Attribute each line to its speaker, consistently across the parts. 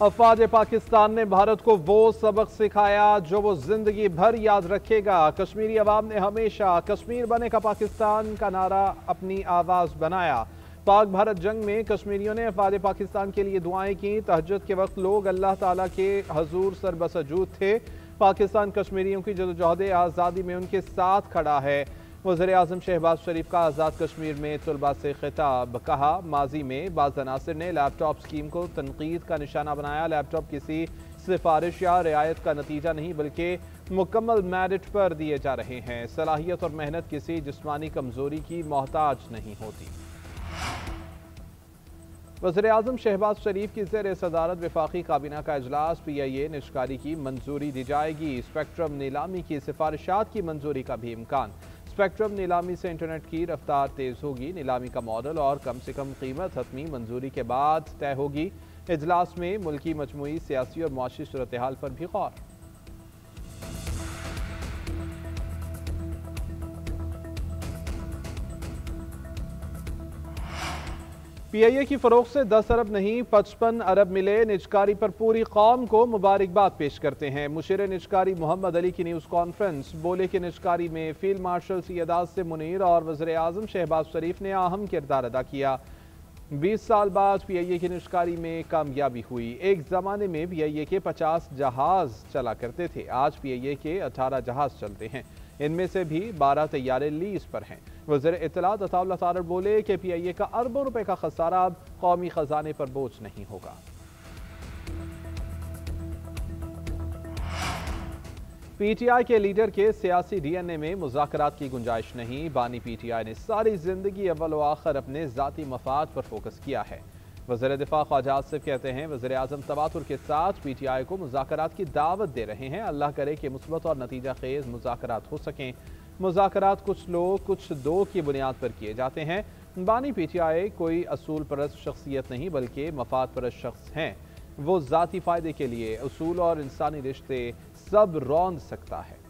Speaker 1: अफवाज पाकिस्तान ने भारत को वो सबक सिखाया जो वो जिंदगी भर याद रखेगा। कश्मीरी अवाम ने हमेशा कश्मीर बनेगा पाकिस्तान का नारा अपनी आवाज बनाया। पाक भारत जंग में कश्मीरियों ने अफवाज पाकिस्तान के लिए दुआएं की। तहज्जुद के वक्त लोग अल्लाह ताला के हजूर सरबसजूद थे। पाकिस्तान कश्मीरियों की जदोजहद आज़ादी में उनके साथ खड़ा है। वज़ीर आज़म शहबाज शरीफ का आज़ाद कश्मीर में तलबा से खिताब। कहा, माजी में बाज़ अनासिर ने लैपटॉप स्कीम को तनकीद का निशाना बनाया। लैपटॉप किसी सिफारिश या रियायत का नतीजा नहीं बल्कि मुकम्मल मेरिट पर दिए जा रहे हैं। सलाहियत और मेहनत किसी जिस्मानी कमजोरी की मोहताज नहीं होती। वज़ीर आज़म शहबाज शरीफ की ज़ेर सदारत वफाकी काबीना का इजलास। PIA निजकारी की मंजूरी दी जाएगी। स्पेक्ट्रम नीलामी की सिफारिशात की मंजूरी का भी इम्कान। स्पेक्ट्रम नीलामी से इंटरनेट की रफ्तार तेज होगी। नीलामी का मॉडल और कम से कम कीमत हतमी मंजूरी के बाद तय होगी। इजलास में मुल्की मजमूई सियासी और मुआशी सूरत हाल पर भी गौर। PIA की फरोख से 10 अरब नहीं 55 अरब मिले। निजकारी पर पूरी कौम को मुबारकबाद पेश करते हैं। मुशीर निजकारी मोहम्मद अली की न्यूज़ कॉन्फ्रेंस। बोले कि निजकारी में फील्ड मार्शल सैयद आसिम मुनीर और वज़ीर आज़म शहबाज शरीफ ने अहम किरदार अदा किया। 20 साल बाद PIA की निजकारी में कामयाबी हुई। एक ज़माने में PIA के 50 जहाज चला करते थे। आज PIA के 18 जहाज चलते हैं। इनमें से भी 12 तैयारे लीज पर हैं। वज़ीर इत्तलात अताउल्लाह तारड़ बोले कि PIA का अरबों रुपए का खसारा अब कौमी खजाने पर बोझ नहीं होगा। PTI के लीडर के सियासी DNA में मुज़ाकरात की गुंजाइश नहीं। बानी PTI ने सारी जिंदगी अव्वल व आखिर अपने जाती मफाद पर फोकस किया है। वज़ीर दिफा ख्वाजा आसिफ कहते हैं, वज़ीर आज़म तवातुर के साथ PTI को मुज़ाकरात की दावत दे रहे हैं। अल्लाह करे कि मुस्बत और नतीजा खेज मुज़ाकरात हो सकें। मुज़ाकरात कुछ लोग कुछ दो की बुनियाद पर किए जाते हैं। बानी PTI कोई असूल परस्त शख्सियत नहीं बल्कि मफाद परस्त शख्स हैं। वो ज़ाती फ़ायदे के लिए असूल और इंसानी रिश्ते सब रौंद सकता है।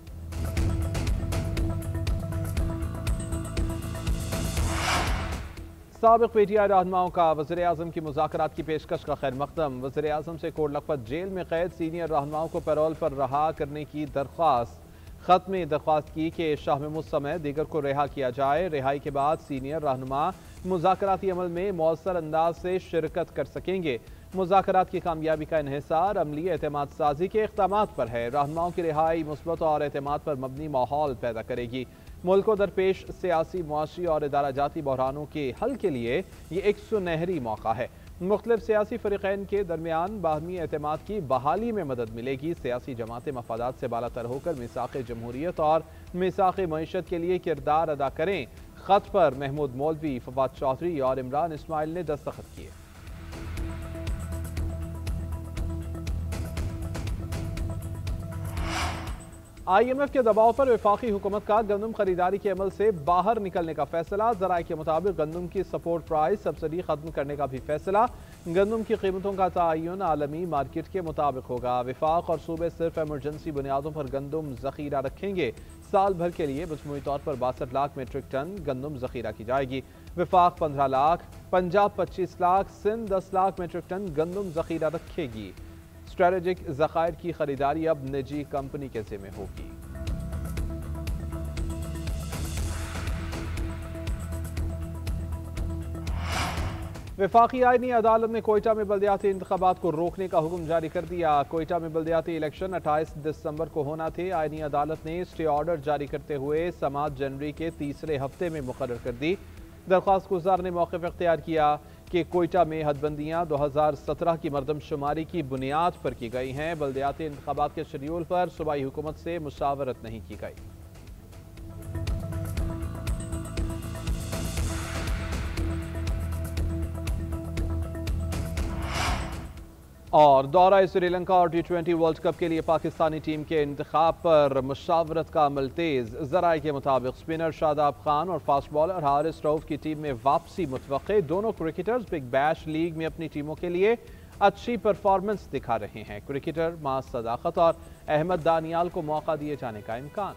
Speaker 1: साबिक़ PTI रहनुमाओं का वज़ीर आज़म की मुज़ाकरात की पेशकश का खैर मकदम। वज़ीर आज़म से कोट लखपत जेल में कैद सीनियर रहनुमाओं को पैरोल पर रहा करने की दरख्वास्त। खत में दरख्वास्त की कि शाह महमूद समेत दीगर को रिहा किया जाए। रिहाई के बाद सीनियर रहनुमा मुज़ाकराती अमल में मौसर अंदाज से शिरकत कर सकेंगे। मुज़ाकरात की कामयाबी का इन्हिसार अमली एतमाद साजी के इक़दामात पर है। रहनुमाओं की रिहाई मुस्बत और एतमाद पर मबनी माहौल पैदा करेगी। मुल्क को दरपेश सियासी, मुआशी और इदारा जाती बहरानों के हल के लिए ये एक सुनहरी मौका है। मुख्तलिफ सियासी फ़रीक़ैन के दरमियान बाहमी एतमाद की बहाली में मदद मिलेगी। सियासी जमातें मफादात से बालातर होकर मिसाक़ जमहूरियत और मिसाक़ मईशत के लिए किरदार अदा करें। ख़त पर महमूद मौलवी, फवाद चौधरी और इमरान इस्माइल ने दस्तखत किए। IMF के दबाव पर वफाकी हुकूमत का गंदम खरीदारी के अमल से बाहर निकलने का फैसला। ज़राए के मुताबिक गंदम की सपोर्ट प्राइस सब्सिडी खत्म करने का भी फैसला। गंदम की कीमतों का तयन आलमी मार्केट के मुताबिक होगा। वफाक और सूबे सिर्फ एमरजेंसी बुनियादों पर गंदम जखीरा रखेंगे। साल भर के लिए मजमूई तौर पर 62 लाख मीट्रिक टन गंदम जखीरा की जाएगी। वफाक 15 लाख, पंजाब 25 लाख, सिंध 10 लाख मीट्रिक टन गंदम जखीरा रखेगी। स्ट्रेटेजिक ज़खायर की खरीदारी अब निजी कंपनी के ज़िम्मे होगी। वफाकी आईनी अदालत ने कोयटा में बल्दियाती इंतखाबात को रोकने का हुक्म जारी कर दिया। कोयटा में बल्दियाती इलेक्शन 28 दिसंबर को होना थे। आईनी अदालत ने स्टे ऑर्डर जारी करते हुए समात जनवरी के तीसरे हफ्ते में मुकर्रर कर दी। दरख्वास्त गुजार ने मौक़िफ़ इख्तियार किया कि कोयटा में हदबंदियाँ 2017 की मरदमशुमारी की बुनियाद पर की गई हैं। बल्दियाती इंतखाबात के शेड्यूल पर सूबाई हुकूमत से मुशावरत नहीं की गई। और दौरा श्रीलंका और T20 वर्ल्ड कप के लिए पाकिस्तानी टीम के इंतखाब पर मुशावरत का अमल तेज। ज़राए के मुताबिक स्पिनर शादाब खान और फास्ट बॉलर हारिस रऊफ की टीम में वापसी मुतवक्के। दोनों क्रिकेटर्स बिग बैश लीग में अपनी टीमों के लिए अच्छी परफॉर्मेंस दिखा रहे हैं। क्रिकेटर मां सदाकत और अहमद दानियाल को मौका दिए जाने का इम्कान।